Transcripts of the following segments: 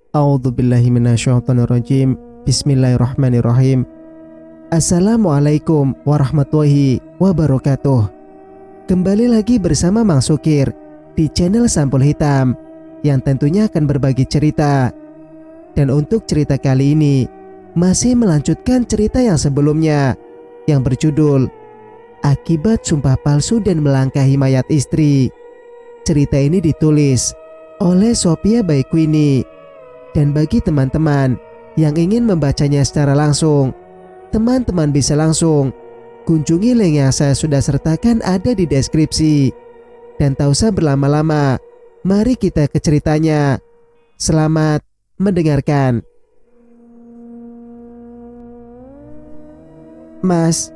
A'udzubillahi minasyaitonirrajim. Bismillahirrahmanirrahim. Assalamualaikum warahmatullahi wabarakatuh. Kembali lagi bersama Mang Sukir di channel Sampul Hitam yang tentunya akan berbagi cerita. Dan untuk cerita kali ini masih melanjutkan cerita yang sebelumnya yang berjudul Akibat Sumpah Palsu dan Melangkahi Mayat Istri. Cerita ini ditulis oleh Sophia Baikwini. Dan bagi teman-teman yang ingin membacanya secara langsung, teman-teman bisa langsung kunjungi link yang saya sudah sertakan ada di deskripsi. Dan tak usah berlama-lama, mari kita ke ceritanya. Selamat mendengarkan. Mas,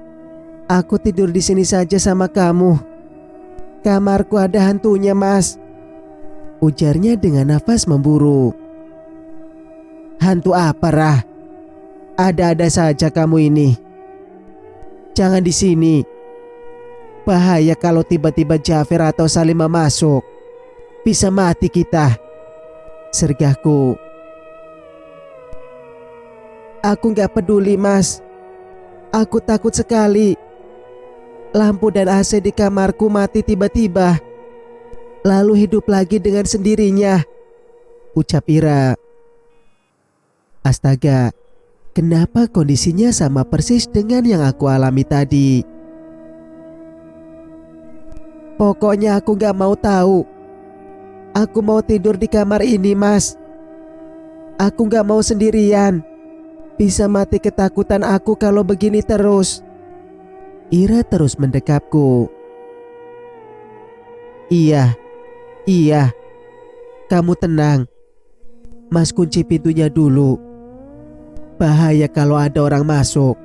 aku tidur di sini saja sama kamu. Kamarku ada hantunya, Mas. Ujarnya dengan nafas memburu. Hantu apa, Rah? Ada-ada saja kamu ini. Jangan di sini. Bahaya kalau tiba-tiba Jafir atau Salimah masuk. Bisa mati kita. Sergahku. Aku gak peduli, Mas. Aku takut sekali. Lampu dan AC di kamarku mati tiba-tiba. Lalu hidup lagi dengan sendirinya. Ucap Ira. Astaga, kenapa kondisinya sama persis dengan yang aku alami tadi? Pokoknya aku gak mau tahu. Aku mau tidur di kamar ini, Mas. Aku gak mau sendirian. Bisa mati ketakutan aku kalau begini terus. Ira terus mendekapku. Iya, kamu tenang. Mas kunci pintunya dulu. Bahaya kalau ada orang masuk.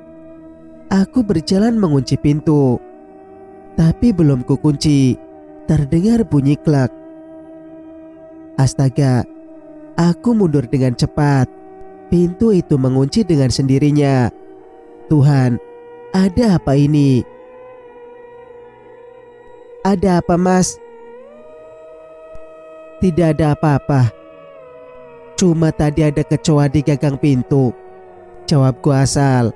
Aku berjalan mengunci pintu. Tapi belum kukunci, terdengar bunyi klak. Astaga, aku mundur dengan cepat. Pintu itu mengunci dengan sendirinya. Tuhan, ada apa ini? Ada apa, Mas? Tidak ada apa-apa. Cuma tadi ada kecoa di gagang pintu. Jawabku asal.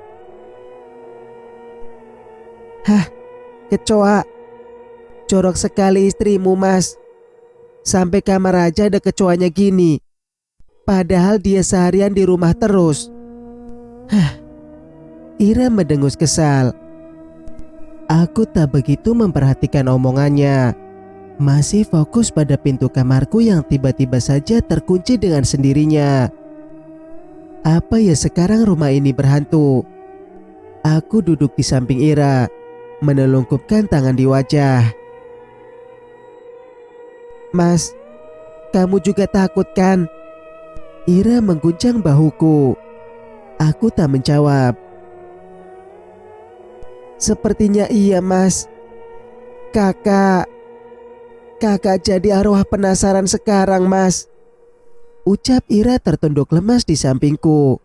Hah, kecoa? Jorok sekali istrimu, Mas. Sampai kamar aja ada kecoanya gini. Padahal dia seharian di rumah terus. Hah. Ira mendengus kesal. Aku tak begitu memperhatikan omongannya. Masih fokus pada pintu kamarku yang tiba-tiba saja terkunci dengan sendirinya. Apa ya sekarang rumah ini berhantu? Aku duduk di samping Ira, menelungkupkan tangan di wajah. Mas, kamu juga takut kan? Ira mengguncang bahuku. Aku tak menjawab. Sepertinya iya, Mas. Kakak jadi arwah penasaran sekarang, Mas. Ucap Ira tertunduk lemas di sampingku.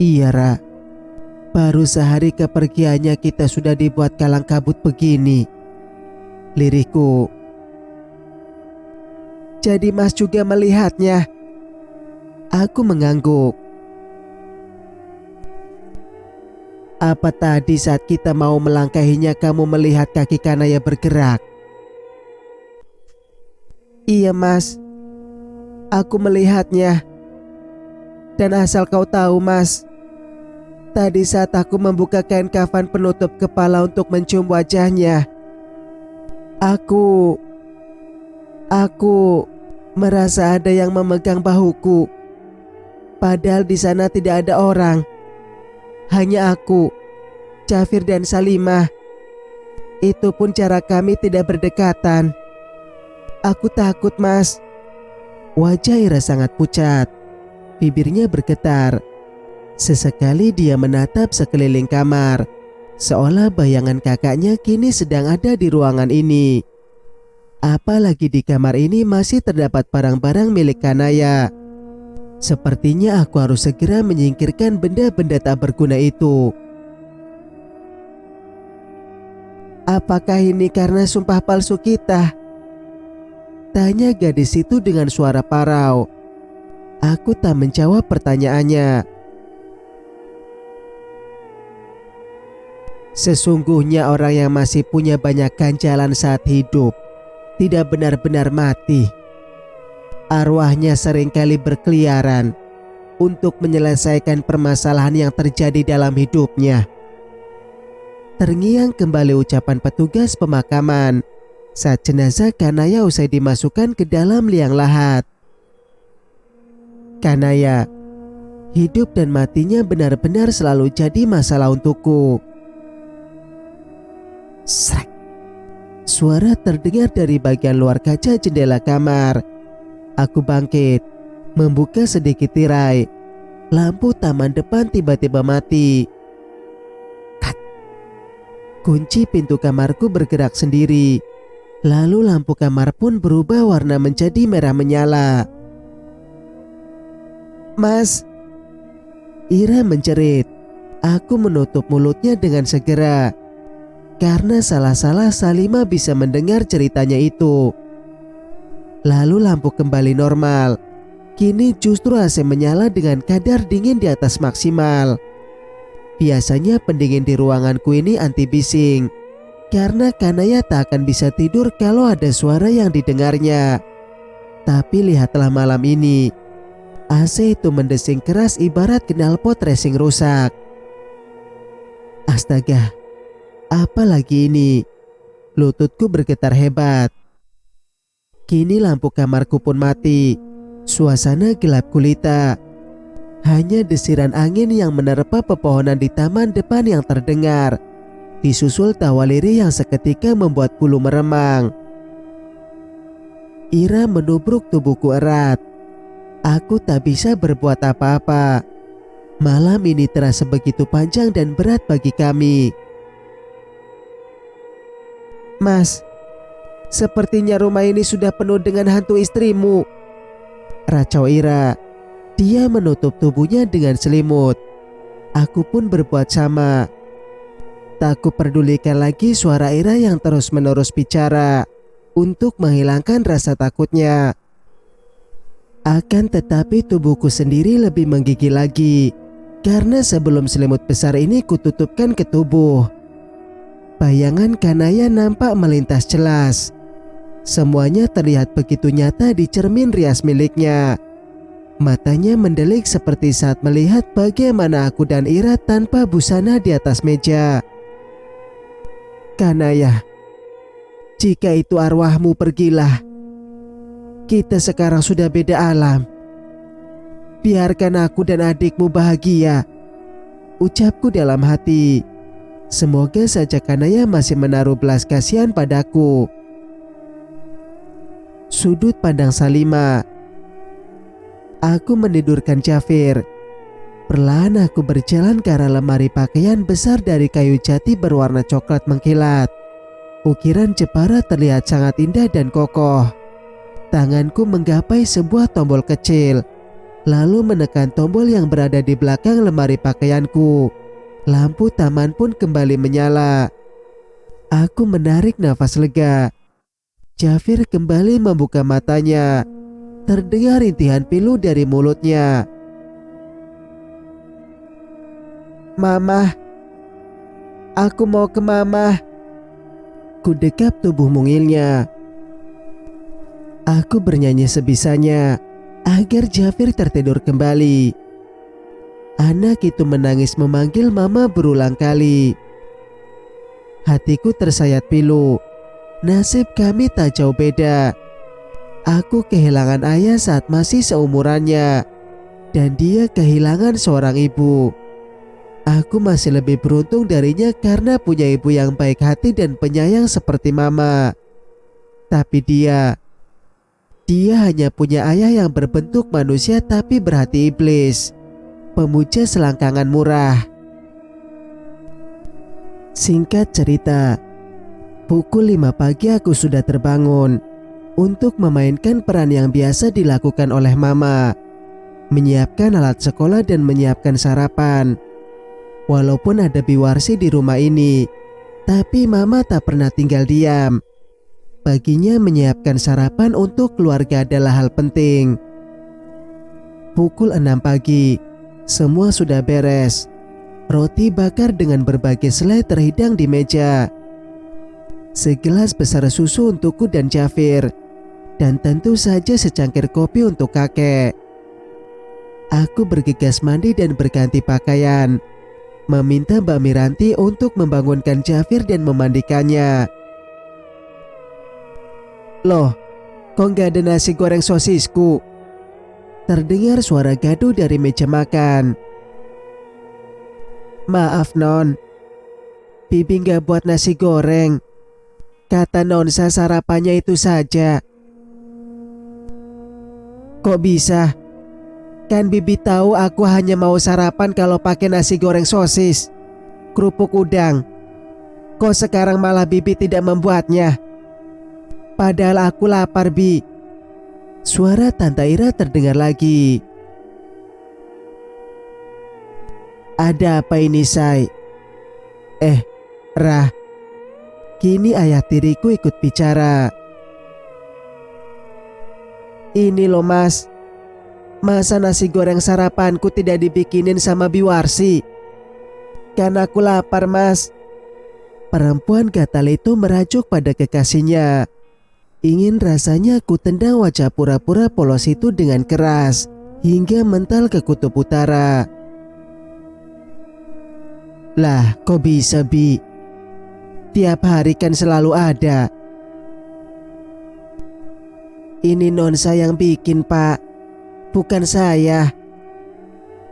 Iya, Ra. Baru sehari kepergiannya kita sudah dibuat kalang kabut begini. Lirikku. Jadi Mas juga melihatnya? Aku mengangguk. Apa tadi saat kita mau melangkahinya kamu melihat kaki Kanaya bergerak? Iya, Mas. Aku melihatnya. Dan asal kau tahu, Mas, tadi saat aku membuka kain kafan penutup kepala untuk mencium wajahnya, Aku merasa ada yang memegang bahuku. Padahal di sana tidak ada orang. Hanya aku, Jafir dan Salimah. Itu pun cara kami tidak berdekatan. Aku takut, Mas. Wajah Ira sangat pucat. Bibirnya bergetar. Sesekali dia menatap sekeliling kamar, seolah bayangan kakaknya kini sedang ada di ruangan ini. Apalagi di kamar ini masih terdapat barang-barang milik Kanaya. Sepertinya aku harus segera menyingkirkan benda-benda tak berguna itu. Apakah ini karena sumpah palsu kita? Tanya gadis itu dengan suara parau. Aku tak menjawab pertanyaannya. Sesungguhnya orang yang masih punya banyak ganjalan saat hidup tidak benar-benar mati. Arwahnya seringkali berkeliaran untuk menyelesaikan permasalahan yang terjadi dalam hidupnya. Terngiang kembali ucapan petugas pemakaman saat jenazah Kanaya usai dimasukkan ke dalam liang lahat. Kanaya, hidup dan matinya benar-benar selalu jadi masalah untukku. Srek. Suara terdengar dari bagian luar kaca jendela kamar. Aku bangkit, membuka sedikit tirai. Lampu taman depan tiba-tiba mati. Kat. Kunci pintu kamarku bergerak sendiri. Lalu lampu kamar pun berubah warna menjadi merah menyala. Mas, Ira menjerit. Aku menutup mulutnya dengan segera. Karena salah-salah Salima bisa mendengar ceritanya itu. Lalu lampu kembali normal. Kini justru AC menyala dengan kadar dingin di atas maksimal. Biasanya pendingin di ruanganku ini anti bising. Karena Kanaya tak akan bisa tidur kalau ada suara yang didengarnya. Tapi lihatlah malam ini. AC itu mendesing keras ibarat knalpot racing rusak. Astaga, apa lagi ini? Lututku bergetar hebat. Kini lampu kamarku pun mati. Suasana gelap gulita. Hanya desiran angin yang menerpa pepohonan di taman depan yang terdengar, disusul tawa lirih yang seketika membuat bulu meremang. Ira menubruk tubuhku erat. Aku tak bisa berbuat apa-apa. Malam ini terasa begitu panjang dan berat bagi kami. Mas, sepertinya rumah ini sudah penuh dengan hantu istrimu, racau Ira. Dia menutup tubuhnya dengan selimut. Aku pun berbuat sama. Tak kuperdulikan lagi suara Ira yang terus-menerus bicara untuk menghilangkan rasa takutnya. Akan tetapi tubuhku sendiri lebih menggigil lagi. Karena sebelum selimut besar ini kututupkan ke tubuh, bayangan Kanaya nampak melintas jelas. Semuanya terlihat begitu nyata di cermin rias miliknya. Matanya mendelik seperti saat melihat bagaimana aku dan Ira tanpa busana di atas meja. Kanaya, jika itu arwahmu, pergilah. Kita sekarang sudah beda alam. Biarkan aku dan adikmu bahagia, ucapku dalam hati. Semoga saja Kanaya masih menaruh belas kasihan padaku. Sudut pandang Salima. Aku menidurkan Jafir. Perlahan aku berjalan ke arah lemari pakaian besar dari kayu jati berwarna coklat mengkilat. Ukiran Jepara terlihat sangat indah dan kokoh. Tanganku menggapai sebuah tombol kecil, lalu menekan tombol yang berada di belakang lemari pakaianku. Lampu taman pun kembali menyala. Aku menarik nafas lega. Jafir kembali membuka matanya. Terdengar rintihan pilu dari mulutnya. Mama, aku mau ke mama. Ku dekap tubuh mungilnya. Aku bernyanyi sebisanya agar Jafir tertidur kembali. Anak itu menangis memanggil mama berulang kali. Hatiku tersayat pilu. Nasib kami tak jauh beda. Aku kehilangan ayah saat masih seumurannya, dan dia kehilangan seorang ibu. Aku masih lebih beruntung darinya karena punya ibu yang baik hati dan penyayang seperti mama. Tapi dia hanya punya ayah yang berbentuk manusia tapi berhati iblis, pemuja selangkangan murah. Singkat cerita, pukul 5 pagi aku sudah terbangun untuk memainkan peran yang biasa dilakukan oleh mama, menyiapkan alat sekolah dan menyiapkan sarapan. Walaupun ada biwarsi di rumah ini, tapi mama tak pernah tinggal diam. Baginya menyiapkan sarapan untuk keluarga adalah hal penting. Pukul 6 pagi, semua sudah beres. Roti bakar dengan berbagai selai terhidang di meja. Segelas besar susu untukku dan Jafir. Dan tentu saja secangkir kopi untuk kakek. Aku bergegas mandi dan berganti pakaian. Meminta Mbak Miranti untuk membangunkan Jafir dan memandikannya. "Loh, kok nggak ada nasi goreng sosisku?" Terdengar suara gaduh dari meja makan. "Maaf Non, Bibi nggak buat nasi goreng. Kata Nonsa sarapannya itu saja." "Kok bisa? Kan Bibi tahu aku hanya mau sarapan kalau pakai nasi goreng sosis, kerupuk udang. Kok sekarang malah Bibi tidak membuatnya? Padahal aku lapar, Bi." Suara Tante Ira terdengar lagi. "Ada apa ini, Say?" Rah." Kini ayah tiriku ikut bicara. "Ini loh Mas, masa nasi goreng sarapanku tidak dibikinin sama Biwarsi? Kan aku lapar Mas." Perempuan gatal itu merajuk pada kekasihnya. Ingin rasanya aku tendang wajah pura-pura polos itu dengan keras hingga mental ke kutub utara. "Lah kok bisa Bi? Tiap hari kan selalu ada." "Ini Nonsa yang bikin Pak, bukan saya.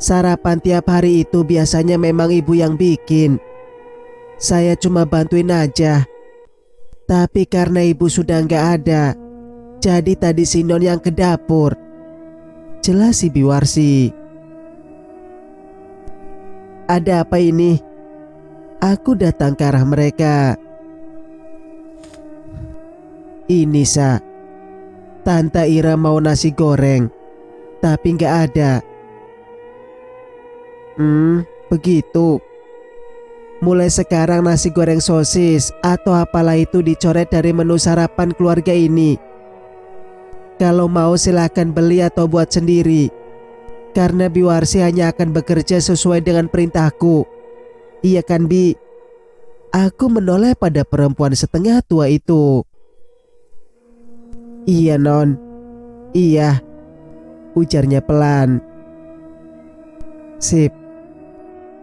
Sarapan tiap hari itu biasanya memang ibu yang bikin. Saya cuma bantuin aja. Tapi karena ibu sudah nggak ada, jadi tadi si Non yang ke dapur," jelas si Biwarsi. "Ada apa ini?" Aku datang ke arah mereka. "Ini Sa, Tante Ira mau nasi goreng, tapi nggak ada." Begitu. Mulai sekarang nasi goreng sosis atau apalah itu dicoret dari menu sarapan keluarga ini. Kalau mau silakan beli atau buat sendiri. Karena Biwarsi hanya akan bekerja sesuai dengan perintahku. Iya kan Bi? Aku menoleh pada perempuan setengah tua itu. "Iya Non, iya," ujarnya pelan. "Sip.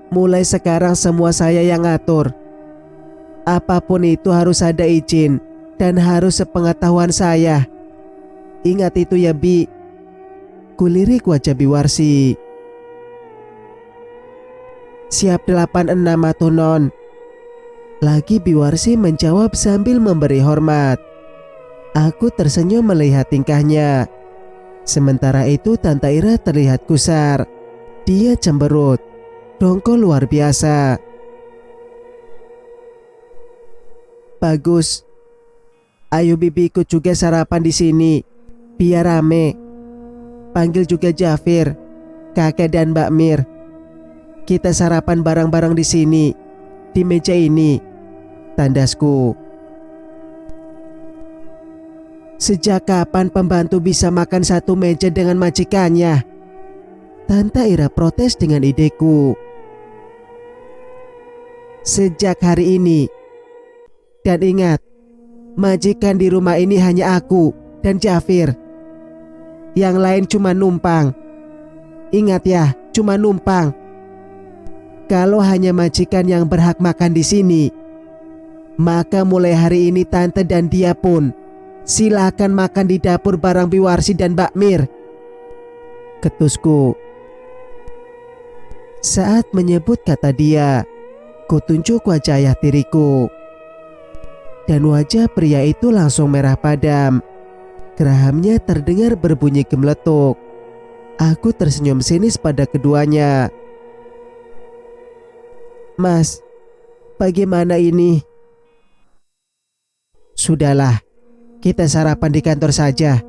Mulai sekarang semua saya yang ngatur. Apapun itu harus ada izin dan harus sepengetahuan saya. Ingat itu ya Bi." Kulirik wajah Biwarsi. "Siap 86 atuh Non." Lagi Biwarsi menjawab sambil memberi hormat. Aku tersenyum melihat tingkahnya. Sementara itu Tante Ira terlihat kusar. Dia cemberut. Dongkol luar biasa. "Bagus. Ayo Bibi ikut juga sarapan di sini. Biar rame. Panggil juga Jafir, kakek dan Mbak Mir. Kita sarapan bareng-bareng di sini, di meja ini," tandasku. "Sejak kapan pembantu bisa makan satu meja dengan majikannya?" Tante Ira protes dengan ideku. "Sejak hari ini. Dan ingat, majikan di rumah ini hanya aku dan Jafir. Yang lain cuma numpang. Ingat ya, cuma numpang. Kalau hanya majikan yang berhak makan di sini, maka mulai hari ini tante dan dia pun silakan makan di dapur bareng Biwarsi dan Mbak Mir," ketusku. Saat menyebut kata dia, kutunjuk wajah ayah tiriku. Dan wajah pria itu langsung merah padam. Gerahamnya terdengar berbunyi gemeletuk. Aku tersenyum sinis pada keduanya. "Mas, bagaimana ini?" "Sudahlah, kita sarapan di kantor saja,"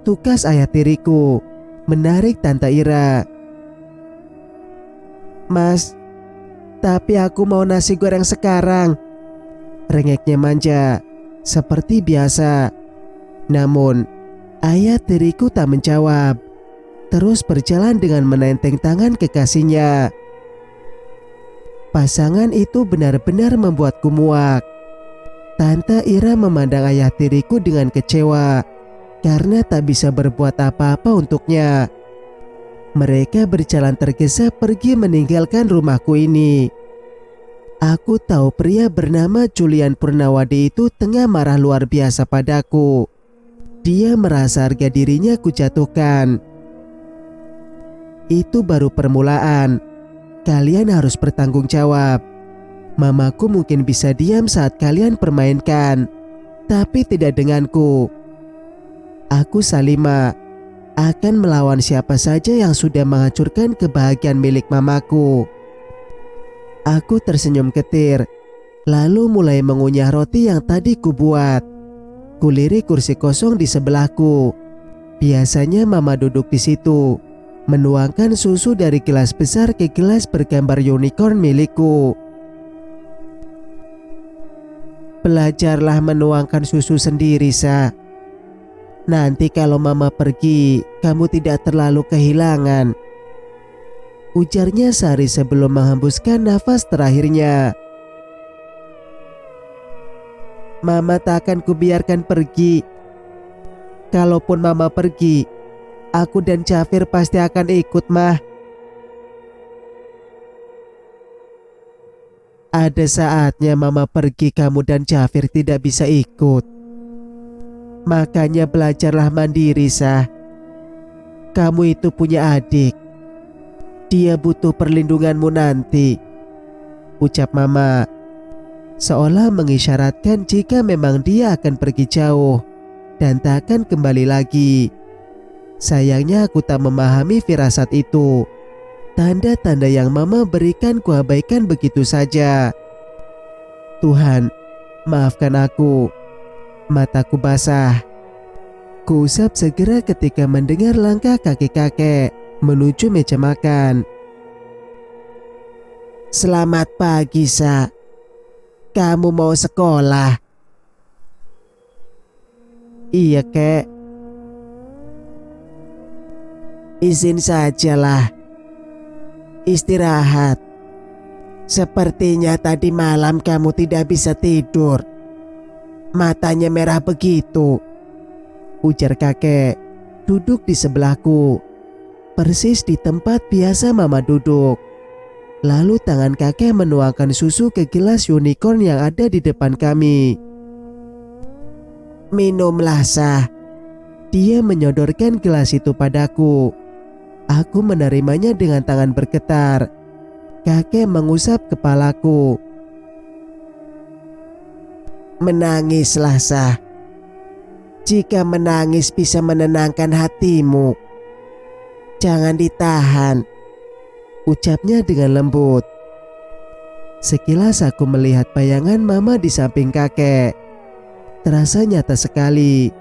tukas ayah tiriku, menarik Tante Ira. "Mas, tapi aku mau nasi goreng sekarang," rengeknya manja. seperti biasa. Namun, ayah tiriku tak menjawab, terus berjalan dengan menenteng tangan kekasihnya. Pasangan itu benar-benar membuatku muak. Tante Ira memandang ayah tiriku dengan kecewa karena tak bisa berbuat apa-apa untuknya. Mereka berjalan tergesa pergi meninggalkan rumahku ini. Aku tahu pria bernama Julian Purnawadi itu tengah marah luar biasa padaku. Dia merasa harga dirinya kujatuhkan. Itu baru permulaan. Kalian harus bertanggung jawab. Mamaku mungkin bisa diam saat kalian permainkan, tapi tidak denganku. Aku Salima akan melawan siapa saja yang sudah menghancurkan kebahagiaan milik mamaku. Aku tersenyum ketir, lalu mulai mengunyah roti yang tadi kubuat. Kulirik kursi kosong di sebelahku. Biasanya mama duduk di situ, menuangkan susu dari gelas besar ke gelas bergambar unicorn milikku. Belajarlah menuangkan susu sendiri, Sa. Nanti kalau mama pergi, kamu tidak terlalu kehilangan, ujarnya sehari sebelum menghembuskan nafas terakhirnya. Mama tak akan kubiarkan pergi. Kalaupun mama pergi, aku dan Jafir pasti akan ikut, Mah. Ada saatnya mama pergi kamu dan Jafir tidak bisa ikut. Makanya belajarlah mandiri, Sah. Kamu itu punya adik. Dia butuh perlindunganmu nanti, ucap mama, seolah mengisyaratkan jika memang dia akan pergi jauh dan tak akan kembali lagi. Sayangnya aku tak memahami firasat itu. Tanda-tanda yang mama berikan kuabaikan begitu saja. Tuhan, maafkan aku. Mataku basah. Kuusap segera ketika mendengar langkah kakek-kakek menuju meja makan. Selamat pagi, Sa. Kamu mau sekolah? Iya, Kek. Izin sajalah. Istirahat. Sepertinya tadi malam kamu tidak bisa tidur. Matanya merah begitu, ujar kakek, duduk di sebelahku, persis di tempat biasa mama duduk. Lalu tangan kakek menuangkan susu ke gelas unicorn yang ada di depan kami. Minumlah, Sah. Dia menyodorkan gelas itu padaku. Aku menerimanya dengan tangan bergetar. Kakek mengusap kepalaku. Menangislah, Sah. Jika menangis bisa menenangkan hatimu, jangan ditahan, ucapnya dengan lembut. Sekilas aku melihat bayangan mama di samping kakek. Terasa nyata sekali.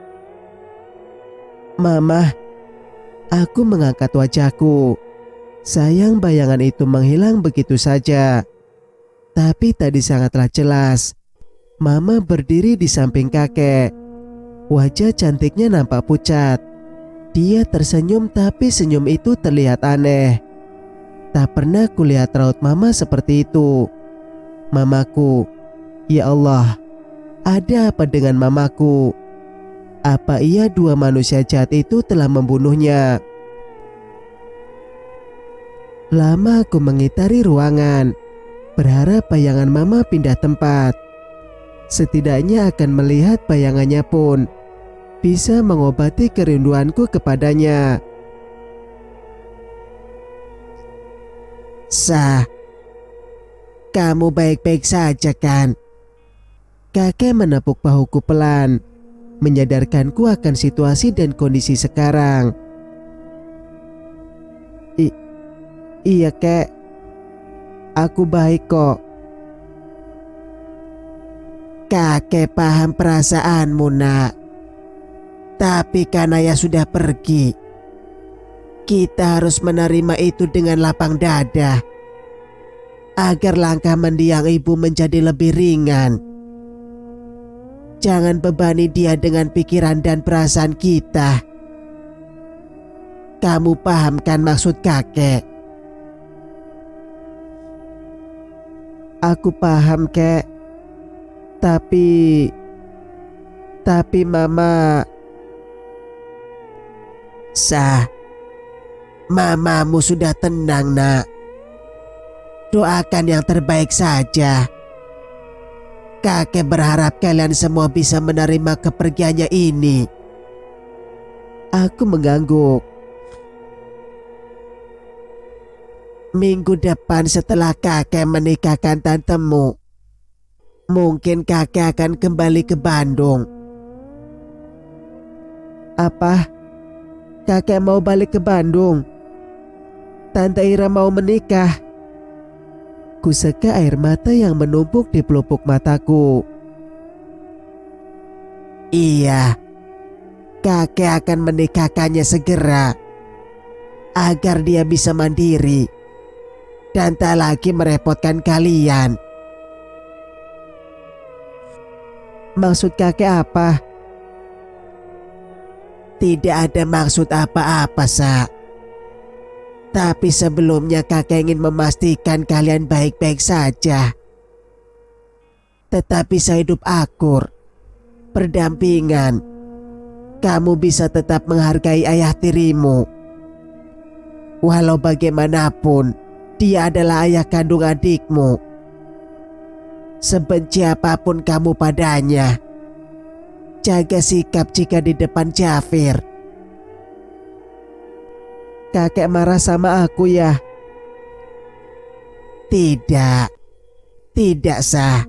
Mama, aku mengangkat wajahku. Sayang bayangan itu menghilang begitu saja. Tapi tadi sangatlah jelas. Mama berdiri di samping kakek. Wajah cantiknya nampak pucat. Dia tersenyum tapi senyum itu terlihat aneh. Tak pernah kulihat raut mama seperti itu. Mamaku, ya Allah, ada apa dengan mamaku? Apa iya dua manusia jahat itu telah membunuhnya? Lama aku mengitari ruangan, berharap bayangan mama pindah tempat. Setidaknya akan melihat bayangannya pun bisa mengobati kerinduanku kepadanya. Sah, kamu baik-baik saja kan? Kakek menepuk bahuku pelan, menyadarkanku akan situasi dan kondisi sekarang. Iya, Kek. Aku baik kok. Kakek paham perasaanmu, Nak. Tapi kan ayah sudah pergi. Kita harus menerima itu dengan lapang dada, agar langkah mendiang ibu menjadi lebih ringan. Jangan bebani dia dengan pikiran dan perasaan kita. Kamu paham kan maksud kakek? Aku paham, Kek. Tapi Mama... Sah, mamamu sudah tenang, nak. Doakan yang terbaik saja. Kakek berharap kalian semua bisa menerima kepergiannya ini. Aku mengangguk. Minggu depan setelah kakek menikahkan tantemu, mungkin kakek akan kembali ke Bandung. Apa? Kakek mau balik ke Bandung? Tante Ira mau menikah? Kuseka air mata yang menumpuk di pelupuk mataku. Iya, kakek akan menikahkannya segera agar dia bisa mandiri dan tak lagi merepotkan kalian. Maksud kakek apa? Tidak ada maksud apa-apa, Sa. Tapi sebelumnya kakek ingin memastikan kalian baik-baik saja. Tetapi sehidup akur, berdampingan, kamu bisa tetap menghargai ayah tirimu. Walau bagaimanapun, dia adalah ayah kandung adikmu. Sebenci apapun kamu padanya, jaga sikap jika di depan Jafir. Kakek marah sama aku ya? Tidak, Sah.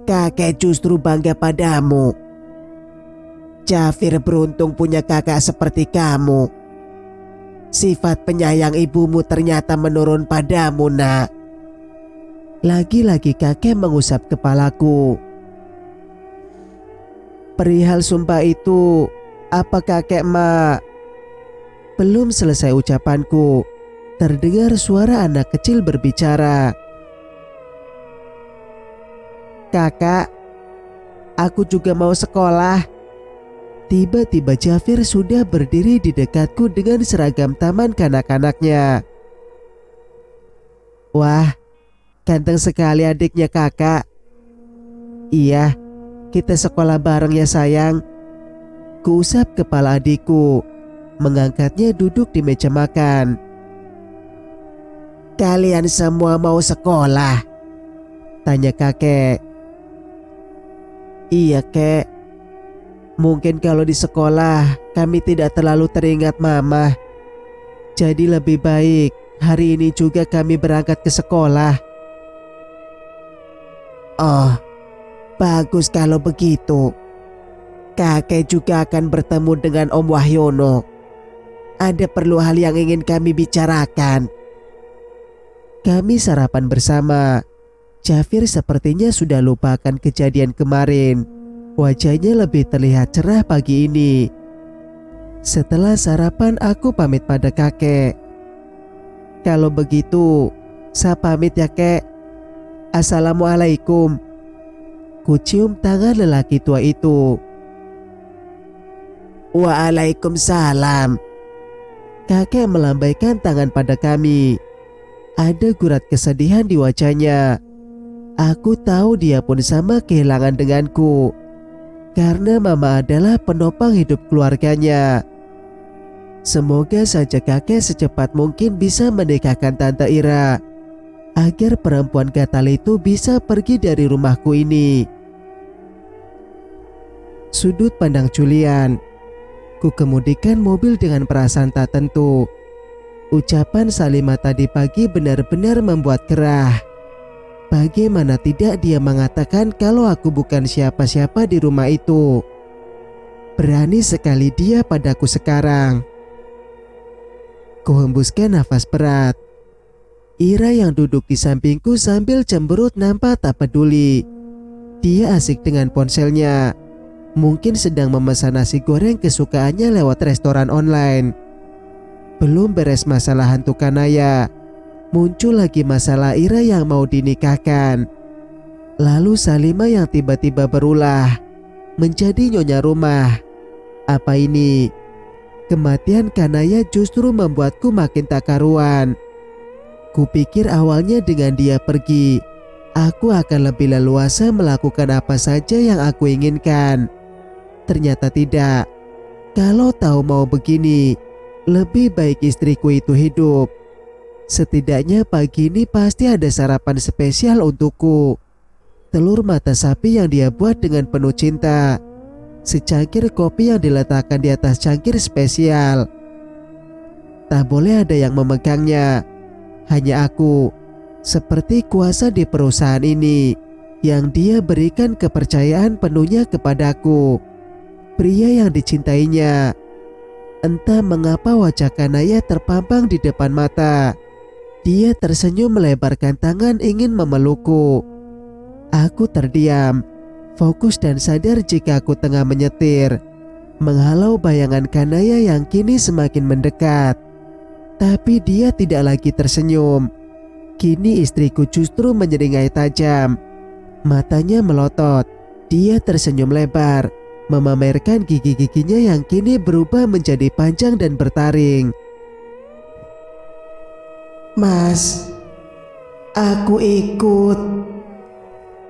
Kakek justru bangga padamu. Jafir beruntung punya kakak seperti kamu. Sifat penyayang ibumu ternyata menurun padamu, nak. Lagi-lagi kakek mengusap kepalaku. Perihal sumpah itu, apa kakek Belum selesai ucapanku, terdengar suara anak kecil berbicara. Kakak, aku juga mau sekolah. Tiba-tiba Jafir sudah berdiri di dekatku dengan seragam taman kanak-kanaknya. Wah, ganteng sekali adiknya kakak. Iya, kita sekolah bareng ya sayang. Kuusap kepala adikku, mengangkatnya duduk di meja makan. Kalian semua mau sekolah? Tanya kakek. Iya kek. Mungkin kalau di sekolah kami tidak terlalu teringat mama. Jadi lebih baik hari ini juga kami berangkat ke sekolah. Oh, bagus kalau begitu. Kakek juga akan bertemu dengan Om Wahyono. Ada perlu hal yang ingin kami bicarakan. Kami sarapan bersama. Jafir sepertinya sudah lupakan kejadian kemarin. Wajahnya lebih terlihat cerah pagi ini. Setelah sarapan aku pamit pada kakek. Kalau begitu, saya pamit ya kek. Assalamualaikum. Kucium tangan lelaki tua itu. Waalaikumsalam. Kakek melambaikan tangan pada kami. Ada gurat kesedihan di wajahnya. Aku tahu dia pun sama kehilangan denganku. Karena mama adalah penopang hidup keluarganya. Semoga saja kakek secepat mungkin bisa menikahkan Tante Ira. Agar perempuan gatal itu bisa pergi dari rumahku ini. Sudut pandang Julian. Ku kemudikan mobil dengan perasaan tak tentu. Ucapan Salimah tadi pagi benar-benar membuat gerah. Bagaimana tidak dia mengatakan kalau aku bukan siapa-siapa di rumah itu. Berani sekali dia padaku sekarang. Kuhembuskan nafas berat. Ira yang duduk di sampingku sambil cemberut nampak tak peduli. Dia asik dengan ponselnya. Mungkin sedang memesan nasi goreng kesukaannya lewat restoran online. Belum beres masalah hantu Kanaya, muncul lagi masalah Ira yang mau dinikahkan. Lalu Salima yang tiba-tiba berulah menjadi nyonya rumah. Apa ini? Kematian Kanaya justru membuatku makin tak karuan. Kupikir awalnya dengan dia pergi, aku akan lebih leluasa melakukan apa saja yang aku inginkan. Ternyata tidak. Kalau tahu mau begini, lebih baik istriku itu hidup. Setidaknya pagi ini pasti ada sarapan spesial untukku. Telur mata sapi yang dia buat dengan penuh cinta. Secangkir kopi yang diletakkan di atas cangkir spesial. Tak boleh ada yang memegangnya. Hanya aku, seperti kuasa di perusahaan ini, yang dia berikan kepercayaan penuhnya kepadaku. Pria yang dicintainya. Entah mengapa wajah Kanaya terpampang di depan mata. Dia tersenyum melebarkan tangan ingin memelukku. Aku terdiam, fokus dan sadar jika aku tengah menyetir, menghalau bayangan Kanaya yang kini semakin mendekat. Tapi dia tidak lagi tersenyum. Kini istriku justru menyeringai tajam. Matanya melotot. Dia tersenyum lebar, memamerkan gigi-giginya yang kini berubah menjadi panjang dan bertaring. Mas, aku ikut.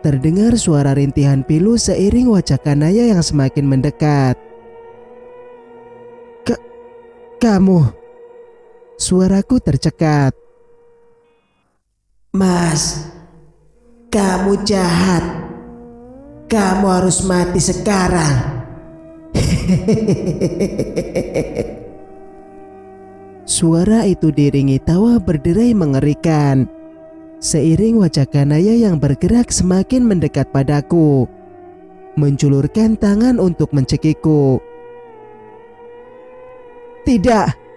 Terdengar suara rintihan pilu seiring wajah Kanaya yang semakin mendekat. Kamu. Suaraku tercekat. Mas, kamu jahat. Kamu harus mati sekarang. Suara itu diiringi tawa berderai mengerikan. Seiring wajah Kanaya yang bergerak semakin mendekat padaku, menjulurkan tangan untuk mencekikku. Tidak.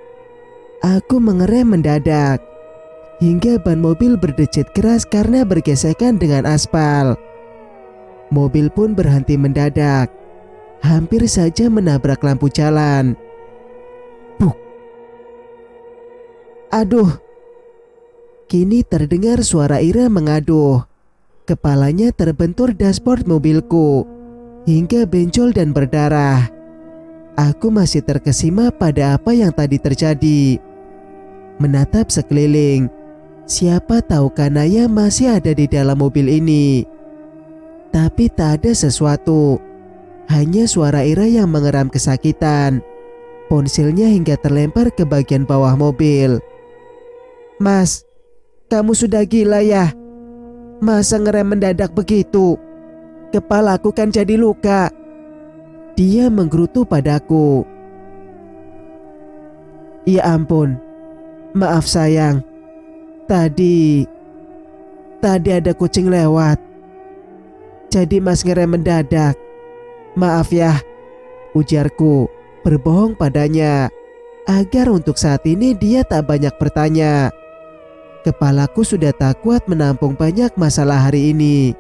Aku mengerem mendadak, hingga ban mobil berdecit keras karena bergesekan dengan aspal. Mobil pun berhenti mendadak, hampir saja menabrak lampu jalan. Buk. Aduh. Kini terdengar suara Ira mengaduh. Kepalanya terbentur dashboard mobilku, hingga benjol dan berdarah. Aku masih terkesima pada apa yang tadi terjadi. Menatap sekeliling, siapa tahu Kanaya masih ada di dalam mobil ini. Tapi tak ada sesuatu, hanya suara Ira yang mengeram kesakitan. Ponselnya hingga terlempar ke bagian bawah mobil. Mas, kamu sudah gila ya? Masa ngerem mendadak begitu? Kepalaku kan jadi luka. Dia menggerutu padaku. Ya ampun. Maaf sayang, tadi ada kucing lewat, jadi mas ngerem mendadak. Maaf ya, ujarku berbohong padanya, agar untuk saat ini dia tak banyak bertanya. Kepalaku sudah tak kuat menampung banyak masalah hari ini.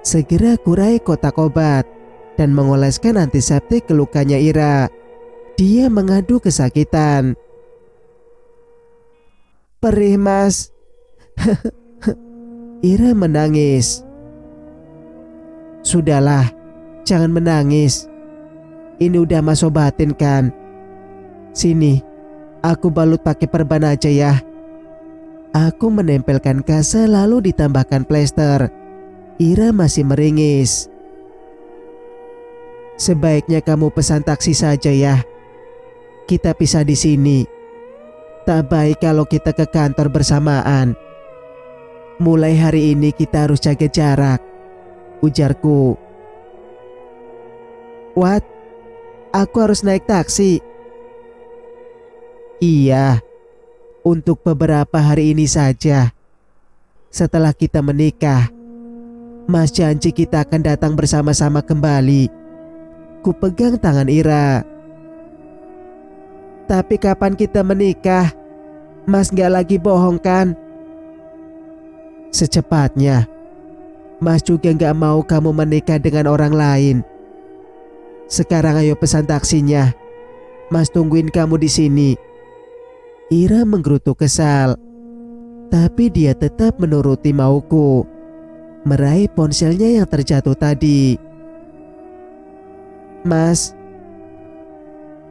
Segera kurai kotak obat dan mengoleskan antiseptik ke lukanya Ira. Dia mengadu kesakitan. Perih mas. Ira menangis. Sudahlah, jangan menangis. Ini udah mas obatin kan. Sini, aku balut pakai perban aja ya. Aku menempelkan kasa lalu ditambahkan plester. Ira masih meringis. Sebaiknya kamu pesan taksi saja ya. Kita pisah di sini. Tak baik kalau kita ke kantor bersamaan. Mulai hari ini kita harus jaga jarak, ujarku. What? Aku harus naik taksi? Iya, untuk beberapa hari ini saja. Setelah kita menikah, Mas janji kita akan datang bersama-sama kembali. Ku pegang tangan Ira. Tapi kapan kita menikah? Mas gak lagi bohong kan? Secepatnya. Mas juga gak mau kamu menikah dengan orang lain. Sekarang ayo pesan taksinya. Mas tungguin kamu di sini. Ira menggerutu kesal, tapi dia tetap menuruti mauku. meraih ponselnya yang terjatuh tadi. Mas,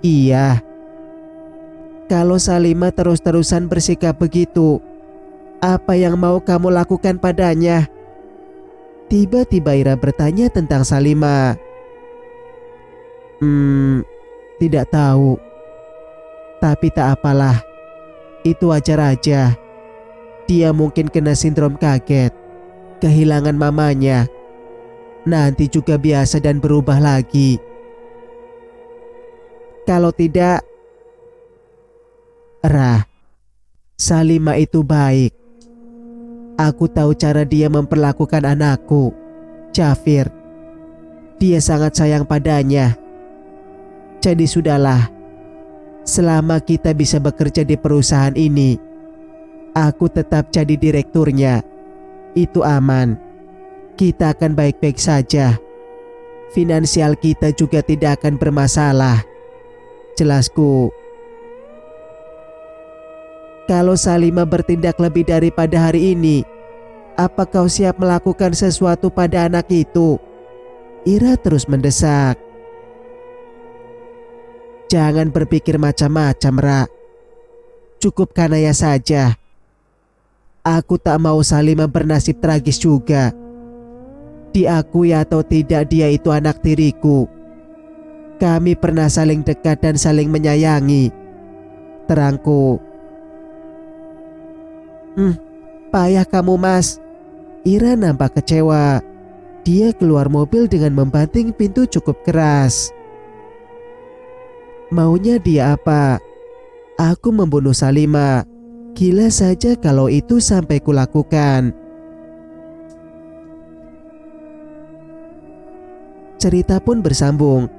Iya, kalau Salimah terus-terusan bersikap begitu, apa yang mau kamu lakukan padanya? tiba-tiba Ira bertanya tentang Salimah. Tidak tahu. Tapi tak apalah, itu wajar aja. Dia mungkin kena sindrom kaget, kehilangan mamanya. Nanti juga biasa dan berubah lagi. Kalau tidak, Rah, Salimah itu baik. Aku tahu cara dia memperlakukan anakku, Jafir. Dia sangat sayang padanya. Jadi sudahlah, selama kita bisa bekerja di perusahaan ini, aku tetap jadi direkturnya. Itu aman. Kita akan baik-baik saja. Finansial kita juga tidak akan bermasalah. Jelasku. kalau Salimah bertindak lebih daripada hari ini, apa kau siap melakukan sesuatu pada anak itu? Ira terus mendesak. Jangan berpikir macam-macam, Ra. Cukup Kanaya saja. Aku tak mau Salimah bernasib tragis juga. Diakui atau tidak, dia itu anak tiriku. Kami pernah saling dekat dan saling menyayangi. Terangku. Payah kamu, Mas. Ira nampak kecewa. Dia keluar mobil dengan membanting pintu cukup keras. Maunya dia apa? Aku membunuh Salimah. Gila saja kalau itu sampai kulakukan. Cerita pun bersambung.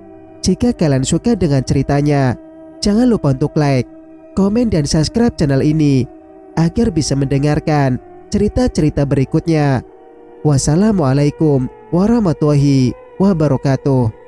Jika kalian suka dengan ceritanya, jangan lupa untuk like, komen, dan subscribe channel ini agar bisa mendengarkan cerita-cerita berikutnya. Wassalamualaikum warahmatullahi wabarakatuh.